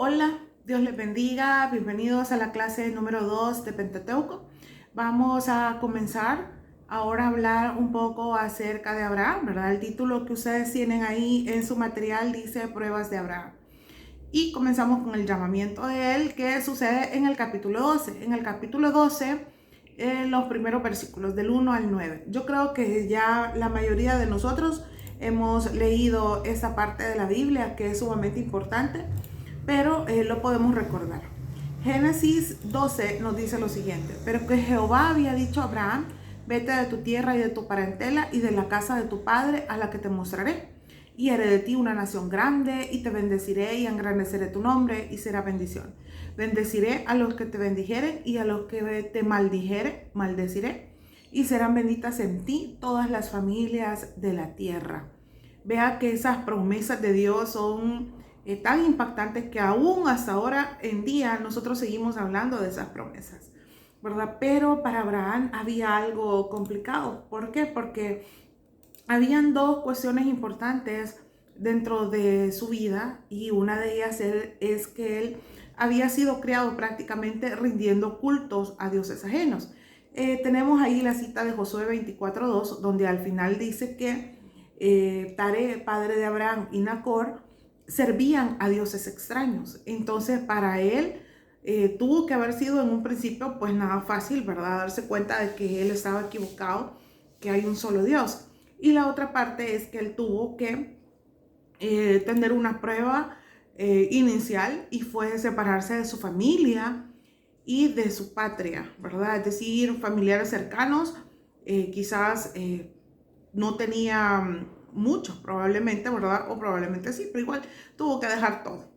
Hola, Dios les bendiga, bienvenidos a la clase número 2 de Pentateuco. Vamos a comenzar ahora a hablar un poco acerca de Abraham, ¿verdad? El título que ustedes tienen ahí en su material dice Pruebas de Abraham. Y comenzamos con el llamamiento de él que sucede en el capítulo 12. En el capítulo 12, los primeros versículos del 1 al 9. Yo creo que ya la mayoría de nosotros hemos leído esta parte de la Biblia que es sumamente importante, pero lo podemos recordar. Génesis 12 nos dice lo siguiente: pero que Jehová había dicho a Abraham, vete de tu tierra y de tu parentela y de la casa de tu padre a la que te mostraré, y haré de ti una nación grande, y te bendeciré y engrandeceré tu nombre, y será bendición. Bendeciré a los que te bendijeren, y a los que te maldijeren, maldeciré, y serán benditas en ti todas las familias de la tierra. Vea que esas promesas de Dios son tan impactantes que aún hasta ahora en día nosotros seguimos hablando de esas promesas, ¿verdad? Pero para Abraham había algo complicado. ¿Por qué? Porque habían dos cuestiones importantes dentro de su vida, y una de ellas es que él había sido criado prácticamente rindiendo cultos a dioses ajenos. Tenemos ahí la cita de Josué 24:2, donde al final dice que Taré, padre de Abraham, y Nacor servían a dioses extraños. Entonces para él tuvo que haber sido en un principio pues nada fácil, ¿verdad? Darse cuenta de que él estaba equivocado, que hay un solo Dios. Y la otra parte es que él tuvo que tener una prueba inicial, y fue separarse de su familia y de su patria, ¿verdad? Es decir, familiares cercanos, quizás no tenía muchos probablemente, ¿verdad? O probablemente sí, pero igual tuvo que dejar todo.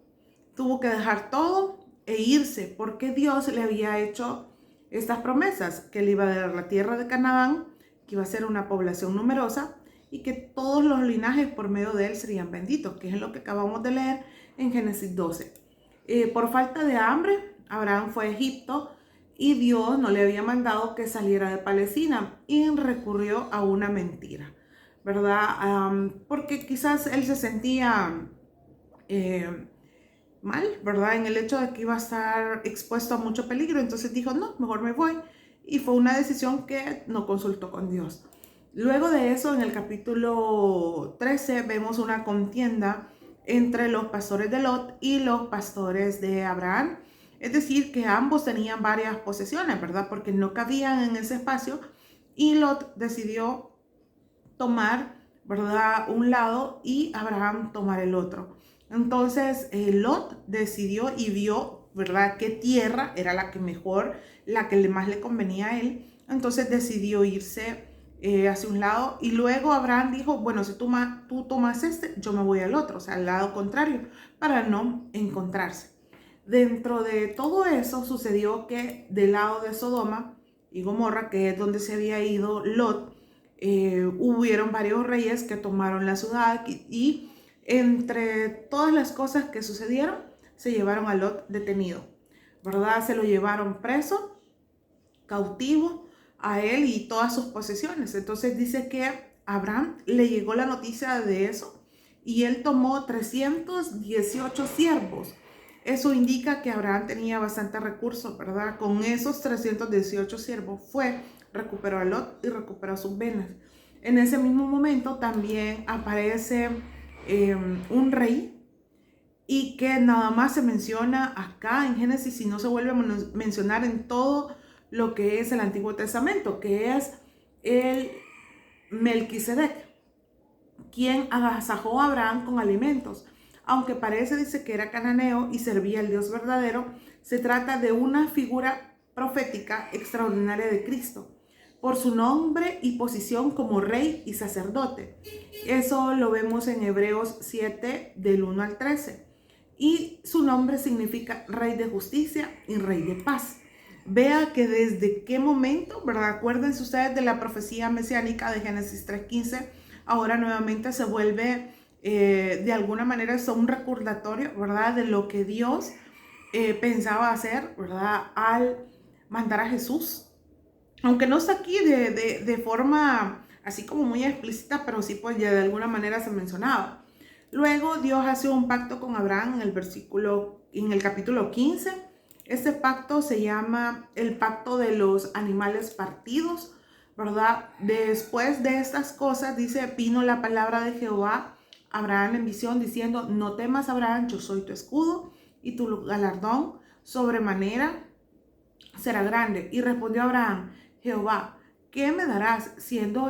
Tuvo que dejar todo e irse, porque Dios le había hecho estas promesas, que le iba a dar la tierra de Canaán, que iba a ser una población numerosa, y que todos los linajes por medio de él serían benditos, que es lo que acabamos de leer en Génesis 12. Por falta de hambre, Abraham fue a Egipto, y Dios no le había mandado que saliera de Palestina, y recurrió a una mentira, ¿verdad? Porque quizás él se sentía eh, mal, ¿verdad? En el hecho de que iba a estar expuesto a mucho peligro. Entonces dijo, no, mejor me voy. Y fue una decisión que no consultó con Dios. Luego de eso, en el capítulo 13, vemos una contienda entre los pastores de Lot y los pastores de Abraham. Es decir, que ambos tenían varias posesiones, ¿verdad? Porque no cabían en ese espacio, y Lot decidió tomar, ¿verdad?, un lado, y Abraham tomar el otro. Entonces Lot decidió y vio, ¿verdad?, qué tierra era la que mejor, la que más le convenía a él. Entonces decidió irse hacia un lado, y luego Abraham dijo, bueno, si tú tomas este, yo me voy al otro, o sea, al lado contrario, para no encontrarse. Dentro de todo eso sucedió que del lado de Sodoma y Gomorra, que es donde se había ido Lot, hubieron varios reyes que tomaron la ciudad, y entre todas las cosas que sucedieron, se llevaron a Lot detenido, ¿verdad? Se lo llevaron preso, cautivo, a él y todas sus posesiones. Entonces dice que a Abraham le llegó la noticia de eso, y él tomó 318 siervos. Eso indica que Abraham tenía bastante recursos, ¿verdad? Con esos 318 siervos recuperó a Lot y recuperó sus bienes. En ese mismo momento también aparece un rey, y que nada más se menciona acá en Génesis y no se vuelve a mencionar en todo lo que es el Antiguo Testamento, que es el Melquisedec, quien agasajó a Abraham con alimentos. Aunque parece, dice, que era cananeo y servía al Dios verdadero, se trata de una figura profética extraordinaria de Cristo, por su nombre y posición como rey y sacerdote. Eso lo vemos en Hebreos 7, del 1 al 13. Y su nombre significa rey de justicia y rey de paz. Vea que desde qué momento, ¿verdad? Acuérdense ustedes de la profecía mesiánica de Génesis 3:15. Ahora nuevamente se vuelve de alguna manera es un recordatorio, ¿verdad?, de lo que Dios pensaba hacer, ¿verdad?, al mandar a Jesús. Aunque no está aquí de forma así como muy explícita, pero sí pues ya de alguna manera se mencionaba. Luego Dios hace un pacto con Abraham en el capítulo 15. Este pacto se llama el pacto de los animales partidos, ¿verdad? Después de estas cosas, dice, vino la palabra de Jehová a Abraham en visión diciendo, no temas, Abraham, yo soy tu escudo y tu galardón sobremanera será grande. Y respondió Abraham, Jehová, ¿qué me darás siendo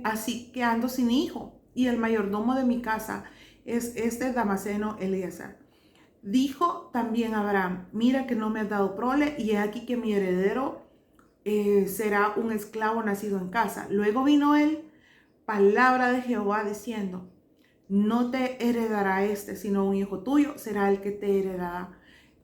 así que ando sin hijo? Y el mayordomo de mi casa es este Damaseno Eliezer. Dijo también Abraham, mira que no me has dado prole, y he aquí que mi heredero será un esclavo nacido en casa. Luego vino él, palabra de Jehová diciendo, no te heredará sino un hijo tuyo será el que te heredará.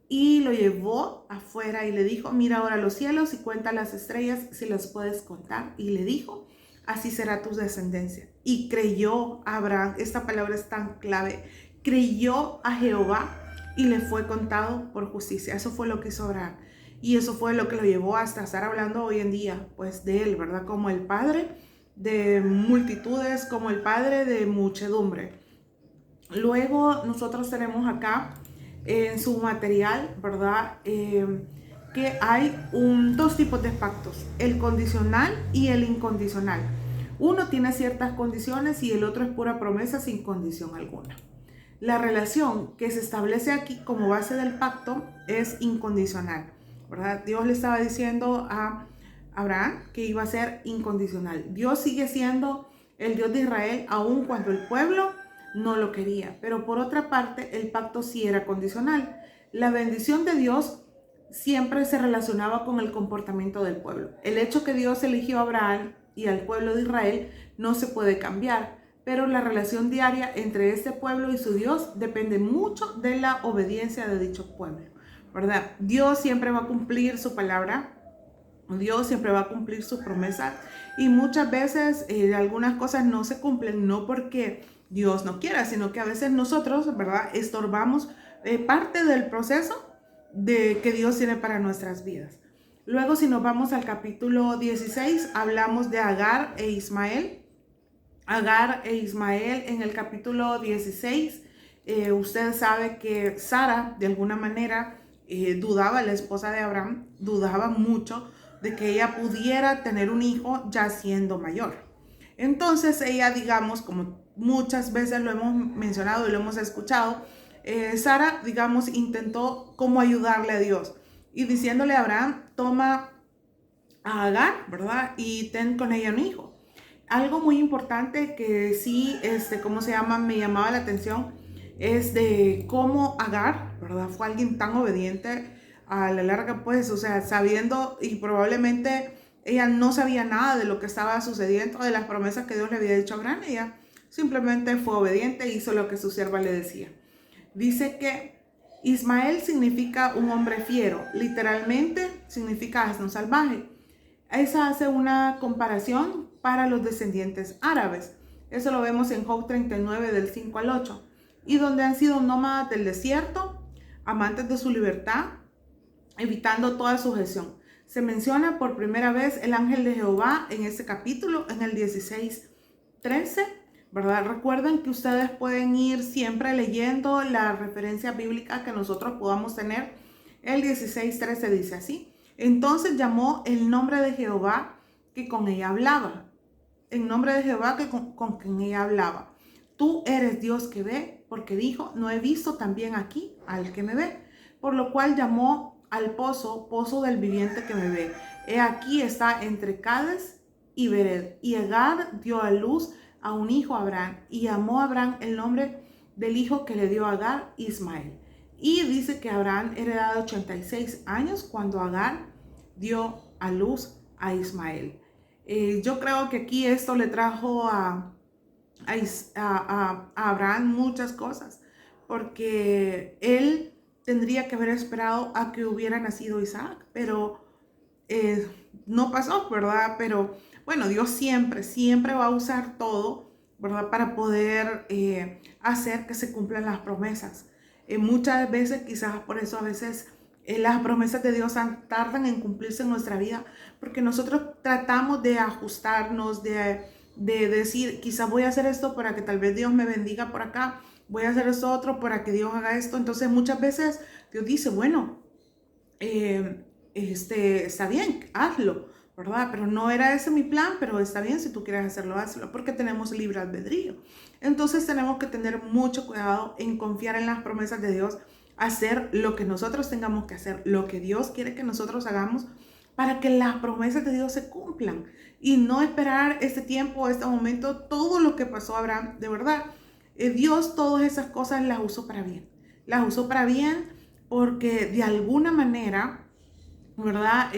Y lo llevó afuera y le dijo, mira ahora los cielos y cuenta las estrellas si las puedes contar. Y le dijo, así será tu descendencia. Y creyó Abraham, esta palabra es tan clave, creyó a Jehová y le fue contado por justicia. Eso fue lo que hizo Abraham. Y eso fue lo que lo llevó hasta estar hablando hoy en día, pues de él, ¿verdad? Como el padre de multitudes, como el padre de muchedumbre. Luego nosotros tenemos acá en su material, ¿verdad? Que hay dos tipos de pactos, el condicional y el incondicional. Uno tiene ciertas condiciones y el otro es pura promesa sin condición alguna. La relación que se establece aquí como base del pacto es incondicional, ¿verdad? Dios le estaba diciendo a Abraham que iba a ser incondicional. Dios sigue siendo el Dios de Israel aun cuando el pueblo no lo quería. Pero por otra parte, el pacto sí era condicional. La bendición de Dios siempre se relacionaba con el comportamiento del pueblo. El hecho que Dios eligió a Abraham y al pueblo de Israel no se puede cambiar, pero la relación diaria entre este pueblo y su Dios depende mucho de la obediencia de dicho pueblo, ¿verdad? Dios siempre va a cumplir su palabra, Dios siempre va a cumplir sus promesas y muchas veces algunas cosas no se cumplen, no porque Dios no quiera, sino que a veces nosotros, ¿verdad?, estorbamos parte del proceso de que Dios tiene para nuestras vidas. Luego, si nos vamos al capítulo 16, hablamos de Agar e Ismael. Agar e Ismael en el capítulo 16, usted sabe que Sara, de alguna manera, dudaba, la esposa de Abraham, dudaba mucho de que ella pudiera tener un hijo ya siendo mayor. Entonces ella, digamos, como muchas veces lo hemos mencionado y lo hemos escuchado, Sara, digamos, intentó como ayudarle a Dios y diciéndole a Abraham, toma a Agar, ¿verdad? Y ten con ella un hijo. Algo muy importante que sí, ¿cómo se llama? Me llamaba la atención es de cómo Agar, ¿verdad? Fue alguien tan obediente a la larga, pues, o sea, sabiendo y probablemente ella no sabía nada de lo que estaba sucediendo, de las promesas que Dios le había dicho a Abraham. Ella simplemente fue obediente e hizo lo que su sierva le decía. Dice que Ismael significa un hombre fiero, literalmente significa asno salvaje. Esa hace una comparación para los descendientes árabes. Eso lo vemos en Job 39 del 5 al 8. Y donde han sido nómadas del desierto, amantes de su libertad, evitando toda sujeción. Se menciona por primera vez el ángel de Jehová en este capítulo, en el 16:13, ¿verdad? Recuerden que ustedes pueden ir siempre leyendo la referencia bíblica que nosotros podamos tener. El 16:13 dice así. Entonces llamó el nombre de Jehová que con ella hablaba. El nombre de Jehová que con quien ella hablaba. Tú eres Dios que ve, porque dijo, no he visto también aquí al que me ve. Por lo cual llamó al pozo, pozo del viviente que me ve. He aquí está entre Cades y Bered. Y Agar dio a luz a un hijo a Abraham. Y llamó a Abraham el nombre del hijo que le dio a Agar, Ismael. Y dice que Abraham era de 86 años cuando Agar dio a luz a Ismael. Yo creo que aquí esto le trajo a Abraham muchas cosas, porque él tendría que haber esperado a que hubiera nacido Isaac, pero no pasó, ¿verdad? Pero bueno, Dios siempre va a usar todo, ¿verdad? Para poder hacer que se cumplan las promesas. Muchas veces, quizás por eso a veces las promesas de Dios tardan en cumplirse en nuestra vida, porque nosotros tratamos de ajustarnos, de decir, quizás voy a hacer esto para que tal vez Dios me bendiga por acá, voy a hacer esto otro para que Dios haga esto. Entonces muchas veces Dios dice, bueno, está bien, hazlo, ¿verdad? Pero no era ese mi plan, pero está bien, si tú quieres hacerlo, hazlo, porque tenemos libre albedrío. Entonces tenemos que tener mucho cuidado en confiar en las promesas de Dios, hacer lo que nosotros tengamos que hacer, lo que Dios quiere que nosotros hagamos, para que las promesas de Dios se cumplan y no esperar este tiempo, este momento, todo lo que pasó a Abraham, de verdad. Dios todas esas cosas las usó para bien. Las usó para bien porque de alguna manera, ¿verdad?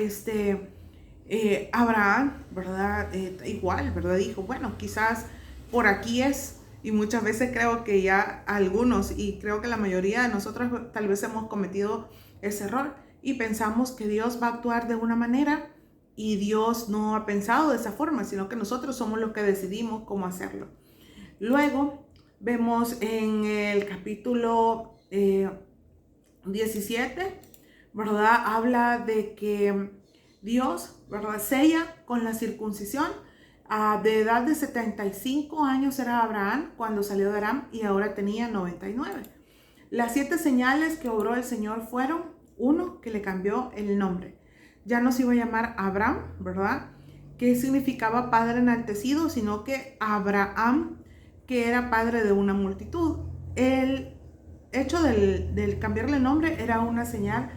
Abraham, ¿verdad? Igual, ¿verdad? Dijo, bueno, quizás por aquí es. Y muchas veces creo que ya algunos, y creo que la mayoría de nosotros tal vez hemos cometido ese error y pensamos que Dios va a actuar de una manera y Dios no ha pensado de esa forma, sino que nosotros somos los que decidimos cómo hacerlo. Luego vemos en el capítulo 17, ¿verdad? Habla de que Dios, ¿verdad? Sella con la circuncisión. De edad de 75 años era Abraham cuando salió de Aram y ahora tenía 99. Las 7 señales que obró el Señor fueron: uno, que le cambió el nombre. Ya no se iba a llamar Abraham, ¿verdad? Que significaba padre enaltecido, sino que Abraham, que era padre de una multitud. El hecho del cambiarle el nombre era una señal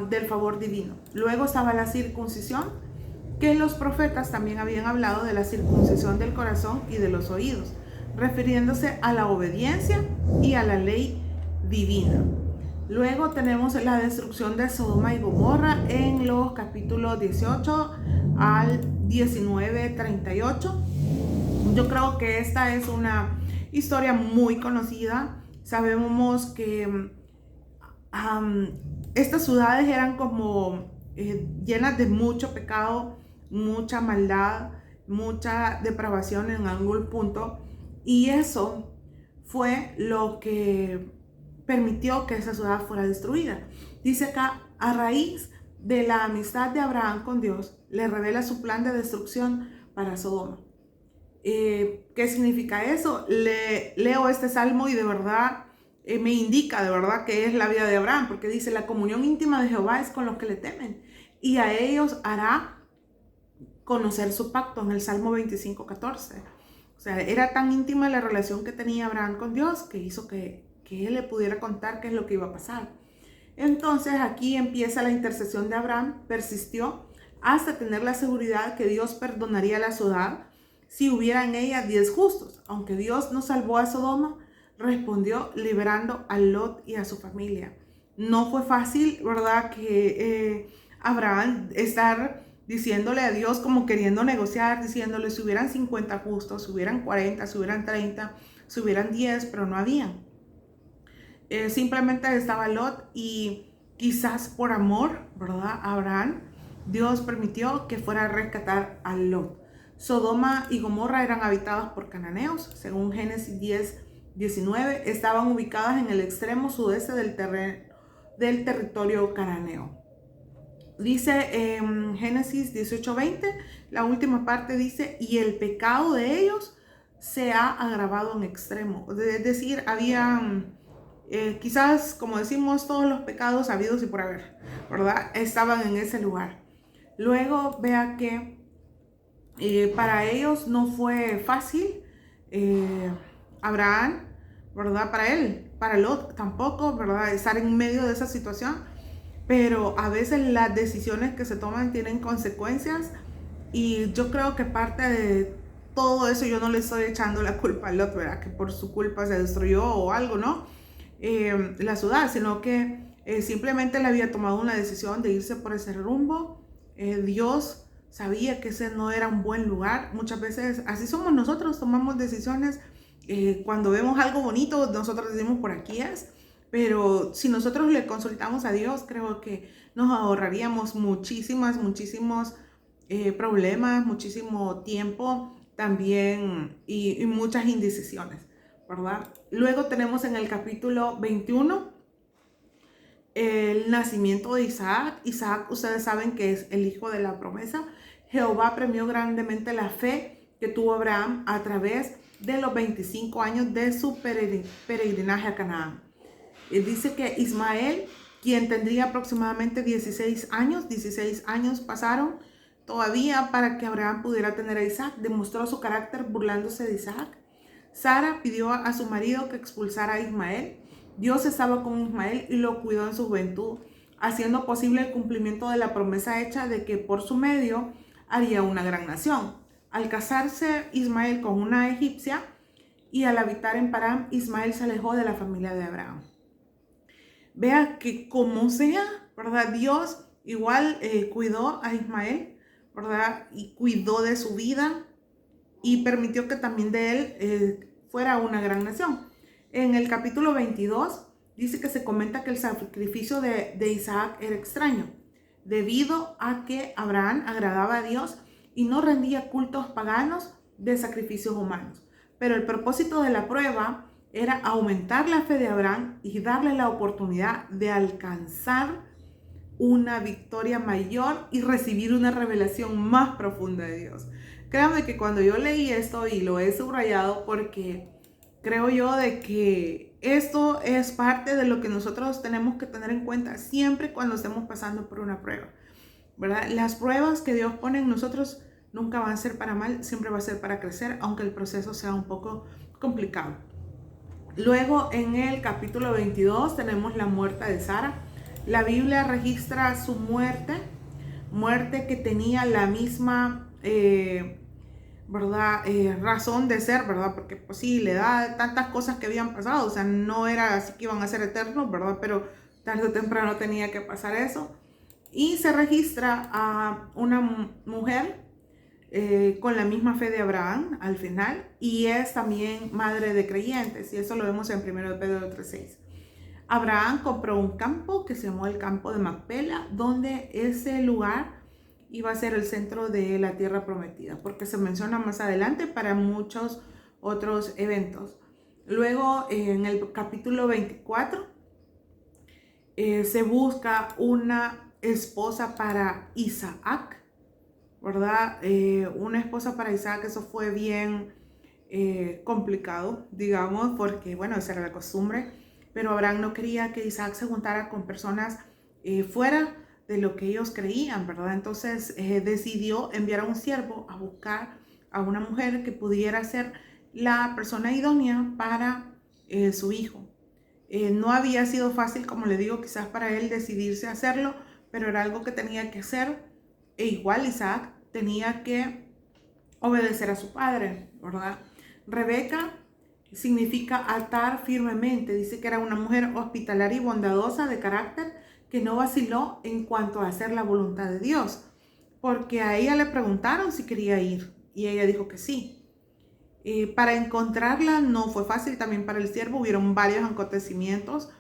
del favor divino. Luego estaba la circuncisión, que los profetas también habían hablado de la circuncisión del corazón y de los oídos, refiriéndose a la obediencia y a la ley divina. Luego tenemos la destrucción de Sodoma y Gomorra en los capítulos 18 al 19, 38. Yo creo que esta es una historia muy conocida. Sabemos que estas ciudades eran como llenas de mucho pecado, mucha maldad, mucha depravación en algún punto, y eso fue lo que permitió que esa ciudad fuera destruida. Dice acá, a raíz de la amistad de Abraham con Dios, le revela su plan de destrucción para Sodoma. ¿Qué significa eso? Leo este salmo y de verdad me indica de verdad que es la vida de Abraham, porque dice: la comunión íntima de Jehová es con los que le temen, y a ellos hará conocer su pacto, en el Salmo 25:14. O sea, era tan íntima la relación que tenía Abraham con Dios que hizo que él le pudiera contar qué es lo que iba a pasar. Entonces aquí empieza la intercesión de Abraham. Persistió hasta tener la seguridad que Dios perdonaría la ciudad si hubiera en ella 10 justos. Aunque Dios no salvó a Sodoma, respondió liberando a Lot y a su familia. No fue fácil, ¿verdad? Que Abraham estar diciéndole a Dios, como queriendo negociar, diciéndole si hubieran 50 justos, si hubieran 40, si hubieran 30, si hubieran 10, pero no habían. Simplemente estaba Lot, y quizás por amor, ¿verdad? Abraham, Dios permitió que fuera a rescatar a Lot. Sodoma y Gomorra eran habitadas por cananeos, según Génesis 10:19, estaban ubicadas en el extremo sudeste del territorio cananeo. Dice en Génesis 18:20, la última parte dice: y el pecado de ellos se ha agravado en extremo. Es decir, habían quizás, como decimos, todos los pecados habidos y por haber, ¿verdad? Estaban en ese lugar. Luego vea que para ellos no fue fácil. Abraham, ¿verdad? Para él, para Lot tampoco, ¿verdad? Estar en medio de esa situación. Pero a veces las decisiones que se toman tienen consecuencias, y yo creo que parte de todo eso, yo no le estoy echando la culpa a Lot, ¿verdad? Que por su culpa se destruyó o algo, ¿no? La ciudad, sino que simplemente él había tomado una decisión de irse por ese rumbo. Dios sabía que ese no era un buen lugar. Muchas veces así somos nosotros, tomamos decisiones. Cuando vemos algo bonito, nosotros decimos por aquí es. Pero si nosotros le consultamos a Dios, creo que nos ahorraríamos muchísimos problemas, muchísimo tiempo también, y muchas indecisiones, ¿verdad? Luego tenemos en el capítulo 21 el nacimiento de Isaac. Isaac, ustedes saben que es el hijo de la promesa. Jehová premió grandemente la fe que tuvo Abraham a través de los 25 años de su peregrinaje a Canaán. Dice que Ismael, quien tendría aproximadamente 16 años pasaron todavía para que Abraham pudiera tener a Isaac, demostró su carácter burlándose de Isaac. Sara pidió a su marido que expulsara a Ismael. Dios estaba con Ismael y lo cuidó en su juventud, haciendo posible el cumplimiento de la promesa hecha de que por su medio haría una gran nación. Al casarse Ismael con una egipcia y al habitar en Parán, Ismael se alejó de la familia de Abraham. Vea que como sea, ¿verdad? Dios igual cuidó a Ismael, ¿verdad? Y cuidó de su vida y permitió que también de él fuera una gran nación. En el capítulo 22 dice que se comenta que el sacrificio de Isaac era extraño, debido a que Abraham agradaba a Dios y no rendía cultos paganos de sacrificios humanos. Pero el propósito de la prueba era aumentar la fe de Abraham y darle la oportunidad de alcanzar una victoria mayor y recibir una revelación más profunda de Dios. Créanme que cuando yo leí esto, y lo he subrayado porque creo yo de que esto es parte de lo que nosotros tenemos que tener en cuenta siempre cuando estemos pasando por una prueba, ¿verdad? Las pruebas que Dios pone en nosotros nunca van a ser para mal, siempre va a ser para crecer, aunque el proceso sea un poco complicado. Luego en el capítulo 22 tenemos la muerte de Sara. La Biblia registra su muerte que tenía la misma ¿verdad? Razón de ser, ¿verdad? Porque pues sí, le da tantas cosas que habían pasado, o sea, no era así que iban a ser eternos, ¿verdad? Pero tarde o temprano tenía que pasar eso. Y se registra a una mujer con la misma fe de Abraham al final, y es también madre de creyentes, y eso lo vemos en 1 Pedro 3:6. Abraham compró un campo que se llamó el campo de Macpela, donde ese lugar iba a ser el centro de la tierra prometida, porque se menciona más adelante para muchos otros eventos. Luego en el capítulo 24 se busca una esposa para Isaac, ¿verdad? Una esposa para Isaac, eso fue bien complicado, digamos, porque bueno, esa era la costumbre, pero Abraham no quería que Isaac se juntara con personas fuera de lo que ellos creían, ¿verdad? Entonces decidió enviar a un siervo a buscar a una mujer que pudiera ser la persona idónea para su hijo. No había sido fácil, como le digo, quizás para él decidirse a hacerlo, pero era algo que tenía que hacer, e igual Isaac tenía que obedecer a su padre, ¿verdad? Rebeca significa atar firmemente. Dice que era una mujer hospitalaria y bondadosa de carácter, que no vaciló en cuanto a hacer la voluntad de Dios, porque a ella le preguntaron si quería ir y ella dijo que sí. Para encontrarla no fue fácil, también para el siervo hubieron varios acontecimientos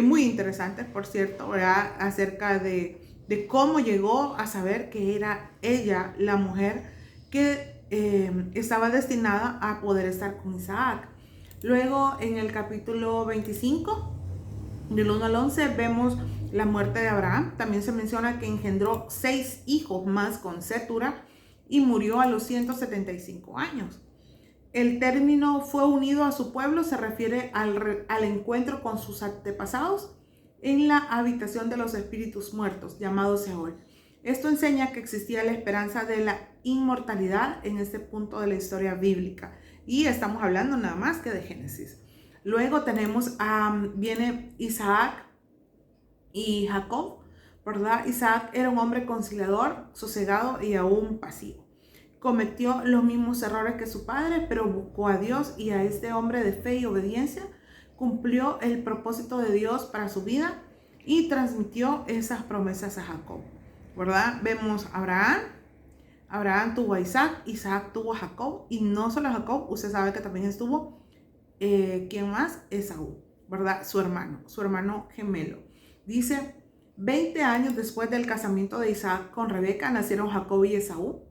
muy interesantes, por cierto, ¿verdad? Acerca de cómo llegó a saber que era ella la mujer que estaba destinada a poder estar con Isaac. Luego en el capítulo 25, del 1 al 11, vemos la muerte de Abraham. También se menciona que engendró 6 hijos más con Cetura y murió a los 175 años. El término fue unido a su pueblo se refiere al encuentro con sus antepasados en la habitación de los espíritus muertos, llamado Seol. Esto enseña que existía la esperanza de la inmortalidad en este punto de la historia bíblica. Y estamos hablando nada más que de Génesis. Luego tenemos, viene Isaac y Jacob, ¿verdad? Isaac era un hombre conciliador, sosegado y aún pasivo. Cometió los mismos errores que su padre, pero buscó a Dios, y a este hombre de fe y obediencia cumplió el propósito de Dios para su vida y transmitió esas promesas a Jacob, ¿verdad? Vemos a Abraham tuvo a Isaac, Isaac tuvo a Jacob, y no solo a Jacob, usted sabe que también estuvo, ¿quién más? Esaú, ¿verdad? Su hermano gemelo. Dice, 20 años después del casamiento de Isaac con Rebeca, nacieron Jacob y Esaú.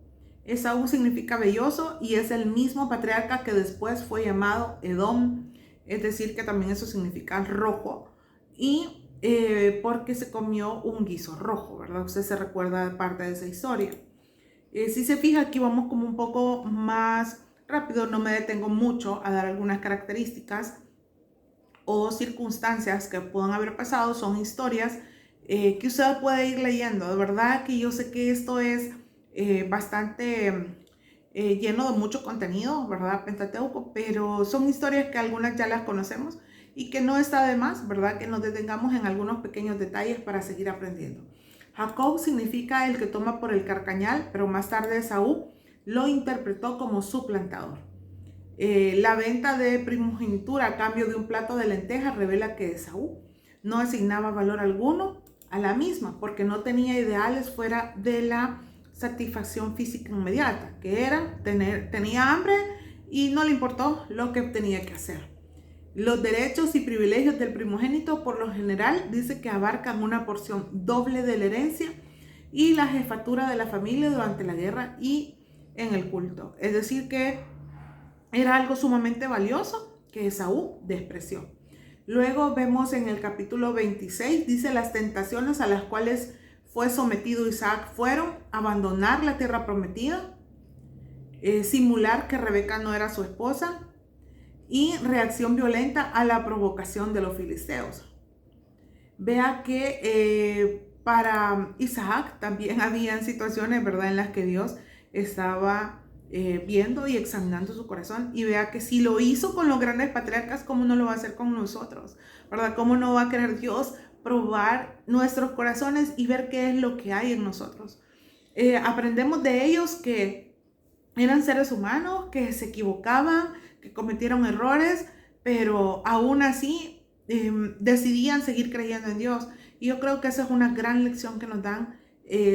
Esaú significa velloso y es el mismo patriarca que después fue llamado Edom, es decir, que también eso significa rojo, y porque se comió un guiso rojo, ¿verdad? Usted se recuerda de parte de esa historia. Si se fija, aquí vamos como un poco más rápido, no me detengo mucho a dar algunas características o circunstancias que puedan haber pasado. Son historias que usted puede ir leyendo. De verdad que yo sé que esto es bastante lleno de mucho contenido, ¿verdad? Pentateuco, pero son historias que algunas ya las conocemos y que no está de más, ¿verdad? Que nos detengamos en algunos pequeños detalles para seguir aprendiendo. Jacob significa el que toma por el carcañal, pero más tarde Esaú lo interpretó como suplantador. La venta de primogenitura a cambio de un plato de lentejas revela que Esaú no asignaba valor alguno a la misma, porque no tenía ideales fuera de la satisfacción física inmediata, que era tenía hambre y no le importó lo que tenía que hacer. Los derechos y privilegios del primogénito por lo general dice que abarcan una porción doble de la herencia y la jefatura de la familia durante la guerra y en el culto. Es decir, que era algo sumamente valioso que Esaú despreció. Luego vemos en el capítulo 26, dice: las tentaciones a las cuales fue sometido Isaac fueron abandonar la tierra prometida, simular que Rebeca no era su esposa y reacción violenta a la provocación de los filisteos. Vea que para Isaac también habían situaciones, ¿verdad?, en las que Dios estaba viendo y examinando su corazón, y vea que si lo hizo con los grandes patriarcas, ¿cómo no lo va a hacer con nosotros? ¿Verdad? ¿Cómo no va a querer Dios probar nuestros corazones y ver qué es lo que hay en nosotros? Aprendemos de ellos que eran seres humanos, que se equivocaban, que cometieron errores, pero aún así decidían seguir creyendo en Dios. Y yo creo que esa es una gran lección que nos dan,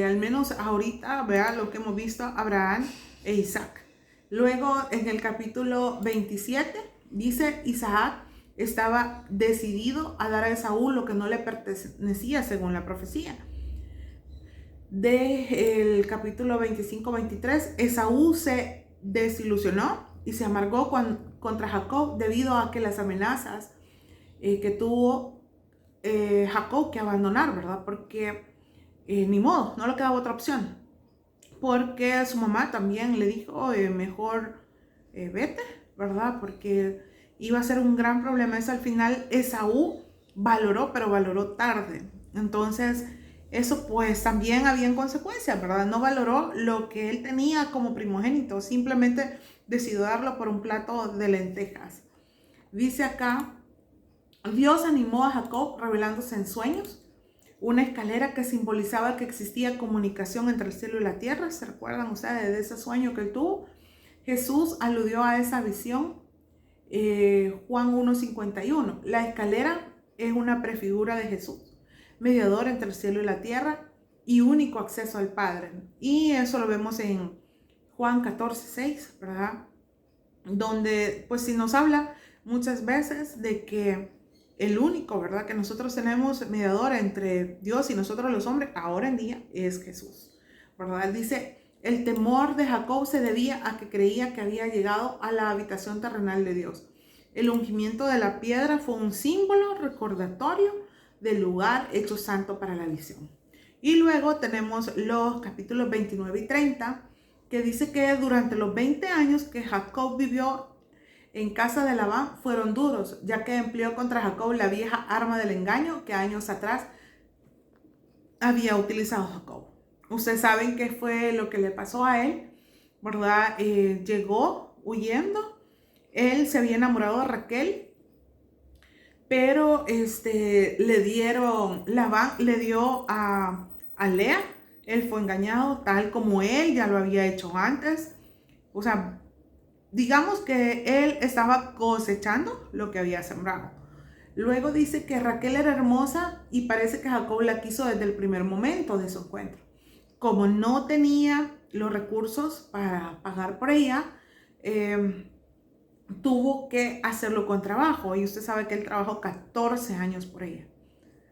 al menos ahorita, vea lo que hemos visto, Abraham e Isaac. Luego en el capítulo 27 dice: Isaac estaba decidido a dar a Esaú lo que no le pertenecía según la profecía. Del capítulo 25-23, Esaú se desilusionó y se amargó contra Jacob debido a que las amenazas que tuvo Jacob que abandonar, ¿verdad? Porque ni modo, no le quedaba otra opción. Porque su mamá también le dijo, mejor vete, ¿verdad? Porque iba a ser un gran problema. Eso al final Esaú valoró, pero valoró tarde. Entonces, eso pues también había consecuencias, ¿verdad? No valoró lo que él tenía como primogénito, simplemente decidió darlo por un plato de lentejas. Dice acá: Dios animó a Jacob revelándose en sueños, una escalera que simbolizaba que existía comunicación entre el cielo y la tierra. ¿Se recuerdan ustedes de ese sueño que él tuvo? Jesús aludió a esa visión, Juan 1:51. La escalera es una prefigura de Jesús, mediador entre el cielo y la tierra y único acceso al Padre. Y eso lo vemos en Juan 14:6, ¿verdad? Donde pues si nos habla muchas veces de que el único, ¿verdad?, que nosotros tenemos mediador entre Dios y nosotros los hombres ahora en día es Jesús, ¿verdad? Él dice: el temor de Jacob se debía a que creía que había llegado a la habitación terrenal de Dios. El ungimiento de la piedra fue un símbolo recordatorio del lugar hecho santo para la visión. Y luego tenemos los capítulos 29 y 30, que dice que durante los 20 años que Jacob vivió en casa de Labán fueron duros, ya que empleó contra Jacob la vieja arma del engaño que años atrás había utilizado Jacob. Ustedes saben qué fue lo que le pasó a él, ¿verdad? Llegó huyendo. Él se había enamorado de Raquel, pero Labán le dio a Lea. Él fue engañado tal como él ya lo había hecho antes. O sea, digamos que él estaba cosechando lo que había sembrado. Luego dice que Raquel era hermosa y parece que Jacob la quiso desde el primer momento de su encuentro. Como no tenía los recursos para pagar por ella, tuvo que hacerlo con trabajo. Y usted sabe que él trabajó 14 años por ella.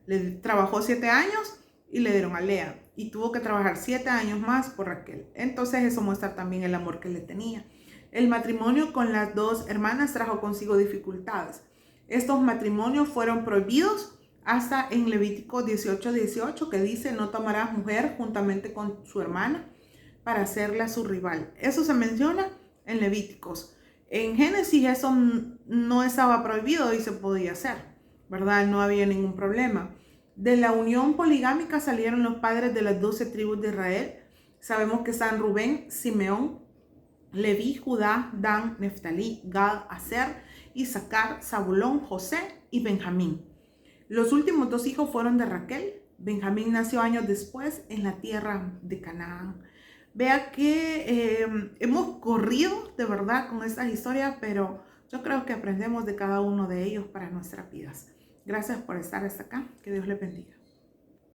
Le trabajó 7 años y le dieron a Lea. Y tuvo que trabajar 7 años más por Raquel. Entonces eso muestra también el amor que le tenía. El matrimonio con las dos hermanas trajo consigo dificultades. Estos matrimonios fueron prohibidos hasta en Levítico 18:18, que dice: no tomarás mujer juntamente con su hermana para hacerla su rival. Eso se menciona en Levíticos. En Génesis eso no estaba prohibido y se podía hacer, ¿verdad? No había ningún problema. De la unión poligámica salieron los padres de las 12 tribus de Israel. Sabemos que están Rubén, Simeón, Leví, Judá, Dan, Neftalí, Gad, Aser, Isaacar, Zabulón, José y Benjamín. Los últimos 2 hijos fueron de Raquel. Benjamín nació años después en la tierra de Canaán. Vea que hemos corrido de verdad con estas historias, pero yo creo que aprendemos de cada uno de ellos para nuestras vidas. Gracias por estar hasta acá. Que Dios les bendiga.